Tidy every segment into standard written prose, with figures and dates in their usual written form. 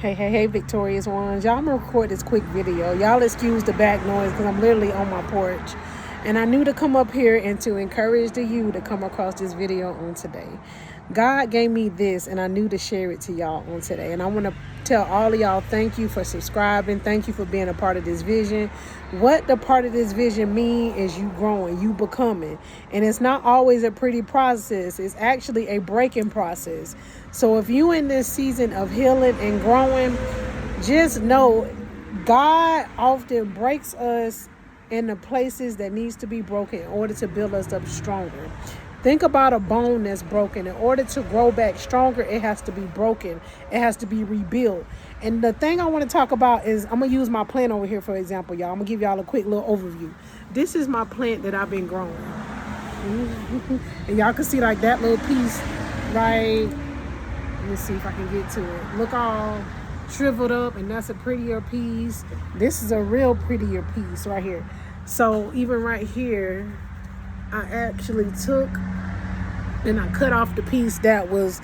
Hey, victorious ones. Y'all, I'm gonna record this quick video. Y'all excuse the back noise because I'm literally on my porch. And I knew to come up here and to encourage you to come across this video on today. God gave me this and I knew to share it to y'all on today. And I want to tell all of y'all thank you for subscribing. Thank you for being a part of this vision. What the part of this vision mean is you growing, you becoming. And it's not always a pretty process. It's actually a breaking process. So if you in this season of healing and growing, just know God often breaks us in the places that needs to be broken in order to build us up stronger. Think about a bone that's broken. In order to grow back stronger, it has to be broken. It has to be rebuilt. And the thing I want to talk about is, I'm going to use my plant over here, for example, y'all. I'm going to give y'all a quick little overview. This is my plant that I've been growing. And y'all can see like that little piece, right? Let me see if I can get to it. Look all shriveled up, and that's a prettier piece. This is a real prettier piece right here. So even right here, I actually took and I cut off the piece that was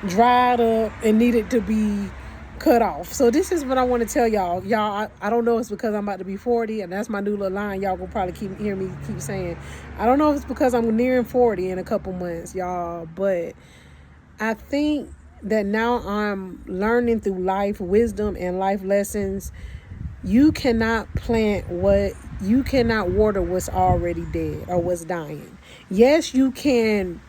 dried up and needed to be cut off. So this is what I want to tell y'all. I don't know if it's because I'm about to be 40, and that's my new little line y'all gonna probably hear me keep saying. I don't know if it's because I'm nearing 40 in a couple months, y'all, but I think that now I'm learning through life wisdom and life lessons. You cannot you cannot water what's already dead or what's dying. Yes, you can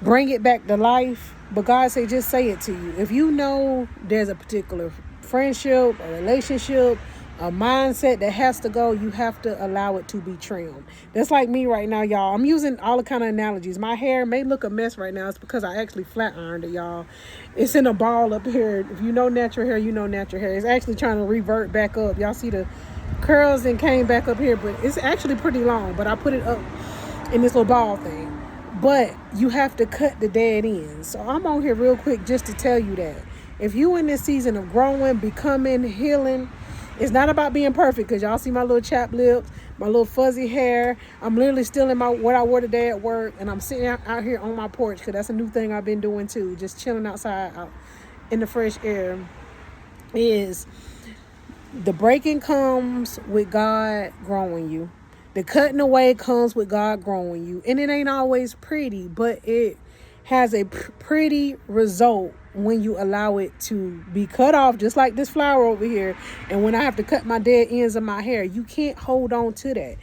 bring it back to life, but God say just say it to you. If you know there's a particular friendship, a relationship, a mindset that has to go, you have to allow it to be trimmed. That's like me right now, y'all. I'm using all the kind of analogies. My hair may look a mess right now. It's because I actually flat ironed it, y'all. It's in a ball up here. If you know natural hair, you know natural hair. It's actually trying to revert back up. Y'all see the curls and came back up here, but it's actually pretty long. But I put it up in this little ball thing. But you have to cut the dead ends. So I'm on here real quick just to tell you that. If you in this season of growing, becoming, healing, it's not about being perfect, because y'all see my little chapped lips, my little fuzzy hair. I'm literally still in what I wore today at work, and I'm sitting out here on my porch, because that's a new thing I've been doing too, just chilling outside out in the fresh air. Is the breaking comes with God growing you. The cutting away comes with God growing you. And it ain't always pretty, but it has a pretty result when you allow it to be cut off, just like this flower over here. And when I have to cut my dead ends of my hair, you can't hold on to that.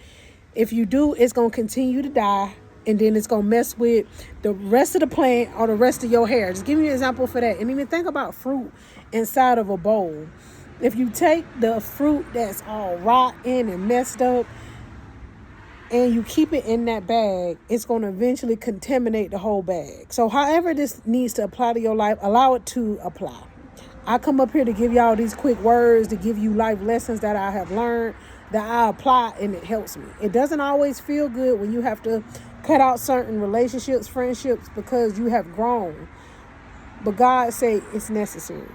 If you do, it's going to continue to die, and then it's going to mess with the rest of the plant or the rest of your hair. Just give me an example for that. And even think about fruit inside of a bowl. If you take the fruit that's all rotten and messed up, and you keep it in that bag, it's going to eventually contaminate the whole bag. So however this needs to apply to your life, allow it to apply. I come up here to give y'all these quick words, to give you life lessons that I have learned, that I apply, and it helps me. It doesn't always feel good when you have to cut out certain relationships, friendships, because you have grown. But God say it's necessary.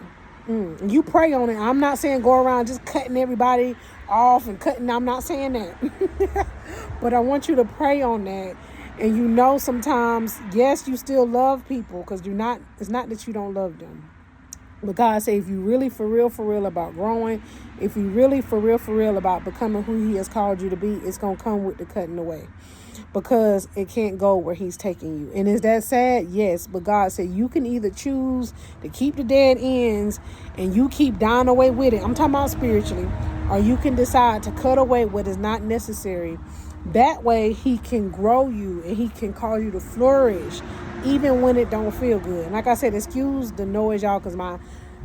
You pray on it. I'm not saying go around just cutting everybody off and cutting. I'm not saying that. But I want you to pray on that. And you know, sometimes, yes, you still love people, because it's not that you don't love them. But God say, if you really for real about growing, if you really for real about becoming who he has called you to be, it's going to come with the cutting away, because it can't go where he's taking you. And is that sad? Yes. But God said you can either choose to keep the dead ends and you keep dying away with it. I'm talking about spiritually. Or you can decide to cut away what is not necessary. That way he can grow you and he can cause you to flourish even when it don't feel good. And like I said, excuse the noise, y'all, because my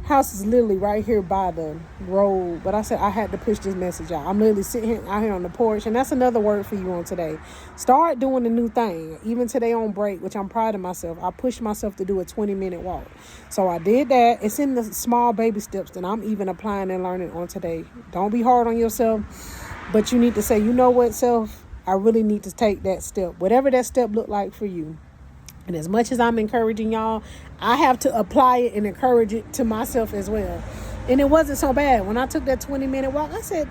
house is literally right here by the road. But I said I had to push this message out. I'm literally sitting out here on the porch. And that's another word for you on today. Start doing the new thing. Even today on break, which I'm proud of myself, I pushed myself to do a 20-minute walk. So I did that. It's in the small baby steps that I'm even applying and learning on today. Don't be hard on yourself. But you need to say, you know what, self? I really need to take that step. Whatever that step look like for you. And as much as I'm encouraging y'all, I have to apply it and encourage it to myself as well. And it wasn't so bad. When I took that 20-minute walk, I said,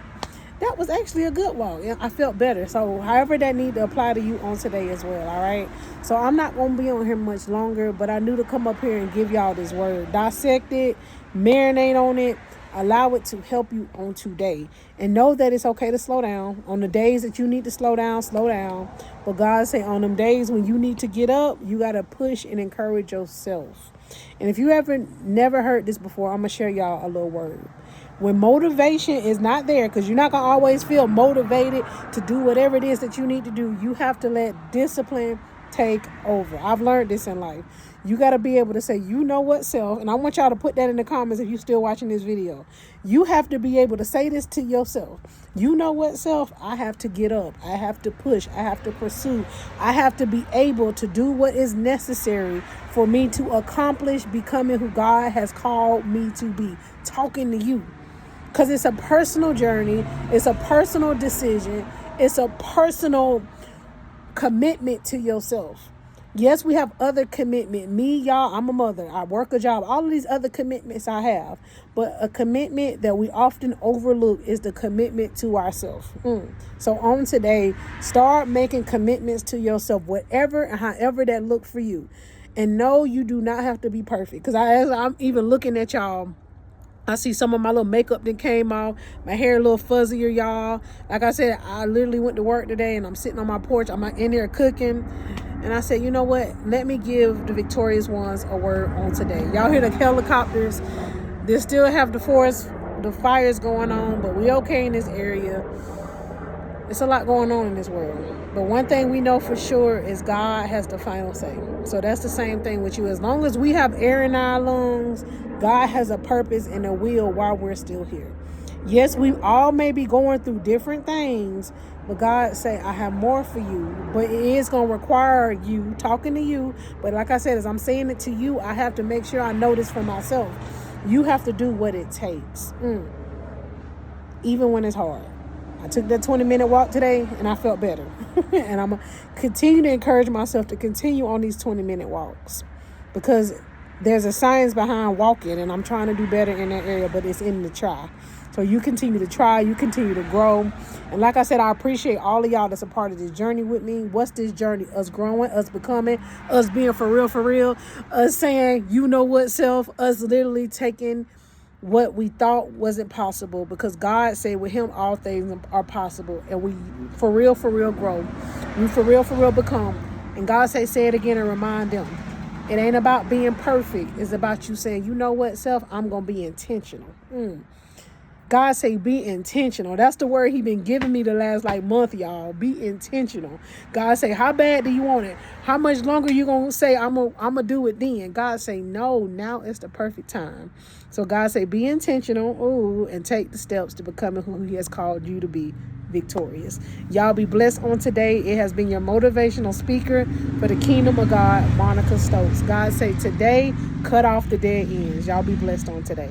that was actually a good walk. Yeah, I felt better. So however that need to apply to you on today as well, all right? So I'm not going to be on here much longer, but I knew to come up here and give y'all this word. Dissect it, marinate on it, allow it to help you on today. And know that it's okay to slow down. On the days that you need to slow down, slow down. But God say on them days when you need to get up, you got to push and encourage yourself. And if you haven't never heard this before, I'm going to share y'all a little word. When motivation is not there, because you're not going to always feel motivated to do whatever it is that you need to do, you have to let discipline take over. I've learned this in life. You got to be able to say, you know what, self, and I want y'all to put that in the comments if you're still watching this video. You have to be able to say this to yourself. You know what, self, I have to get up. I have to push. I have to pursue. I have to be able to do what is necessary for me to accomplish becoming who God has called me to be. Talking to you. Because it's a personal journey. It's a personal decision. It's a personal commitment to yourself. Yes, we have other commitment. Me, y'all, I'm a mother. I work a job. All of these other commitments I have. But a commitment that we often overlook is the commitment to ourselves. So on today, start making commitments to yourself, whatever and however that look for you. And no, you do not have to be perfect. Because as I'm even looking at y'all, I see some of my little makeup that came off. My hair a little fuzzier, y'all. Like I said, I literally went to work today and I'm sitting on my porch. I'm in there cooking. And I said, you know what? Let me give the victorious ones a word on today. Y'all hear the helicopters. They still have the fires going on, but we okay in this area. It's a lot going on in this world. But one thing we know for sure is God has the final say. So that's the same thing with you. As long as we have air in our lungs, God has a purpose and a will while we're still here. Yes, we all may be going through different things, but God say, I have more for you. But it is going to require you talking to you. But like I said, as I'm saying it to you, I have to make sure I know this for myself. You have to do what it takes, even when it's hard. I took that 20-minute walk today and I felt better. And I'm going to continue to encourage myself to continue on these 20-minute walks because there's a science behind walking and I'm trying to do better in that area, but it's in the try. So you continue to try, you continue to grow. And like I said, I appreciate all of y'all that's a part of this journey with me. What's this journey? Us growing, us becoming, us being for real, us saying, you know what, self, us literally taking what we thought wasn't possible because God said with him all things are possible, and we for real grow. We for real become. And God say it again and remind them. It ain't about being perfect. It's about you saying, you know what, self, I'm going to be intentional. God say be intentional. That's the word he been giving me the last month, y'all. Be intentional. God say, how bad do you want it? How much longer you gonna say I'm gonna do it then? God say, no, now is the perfect time. So God say, be intentional, and take the steps to becoming who he has called you to be, victorious. Y'all be blessed on today. It has been your motivational speaker for the kingdom of God, Monica Stokes. God say today, cut off the dead ends. Y'all be blessed on today.